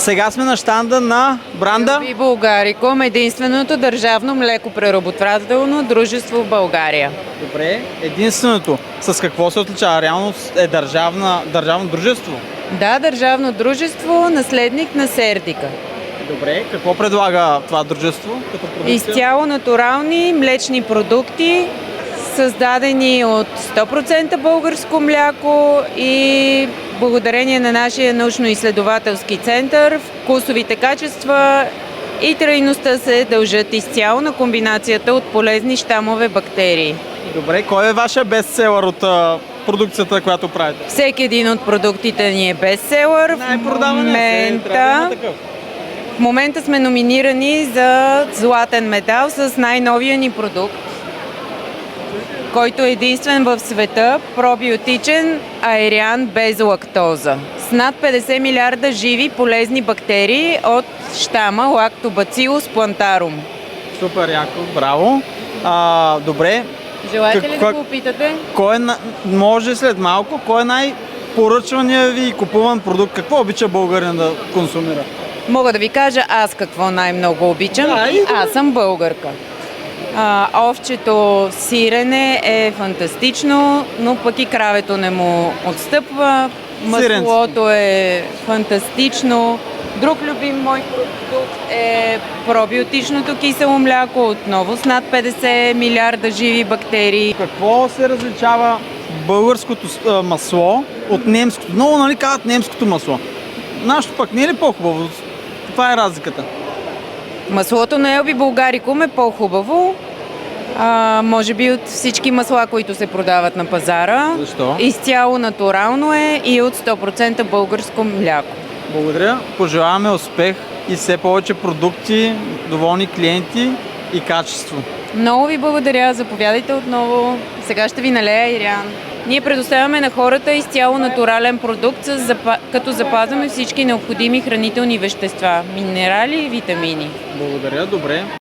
Сега сме на щанда на бранда. Би Булгарикум, единственото държавно млекопреработвателно дружество в България. Добре, единственото. С какво се отличава? Реално е държавно дружество. Да, държавно дружество, наследник на Сердика. Добре, какво предлага това дружество като продукция? Изцяло натурални млечни продукти, създадени от 100% българско мляко и благодарение на нашия научно-изследователски център, вкусовите качества и трайността се дължат изцяло на комбинацията от полезни щамове бактерии. Добре, кой е вашия бестселър от продукцията, която правите? Всеки един от продуктите ни е бестселър. В момента сме номинирани за златен медал с най-новия ни продукт, който е единствен в света, пробиотичен аериан без лактоза. С над 50 милиарда живи полезни бактерии от щама Lactobacillus plantarum. Супер, яко, браво. Добре. Желаете ли да го опитате? Може след малко, кой е най-поръчвания ви и купуван продукт? Какво обича българин да консумира? Мога да ви кажа аз какво най-много обичам. Аз съм българка. Овчето сирене е фантастично, но пък и кравето не му отстъпва. Маслото е фантастично. Друг любим мой продукт е пробиотичното кисело мляко, отново с над 50 милиарда живи бактерии. Какво се различава българското масло от немското? Много казват немското масло. Нашето пък не е ли по-хубаво? Това е разликата. Маслото на Елби Булгарикум е по-хубаво. Може би от всички масла, които се продават на пазара. Защо? Изцяло натурално е и от 100% българско мляко. Благодаря. Пожелаваме успех и все повече продукти, доволни клиенти и качество. Много ви благодаря. Заповядайте отново. Сега ще ви налея Ириан. Ние предоставяме на хората изцяло натурален продукт, като запазваме всички необходими хранителни вещества, минерали и витамини. Благодаря, добре.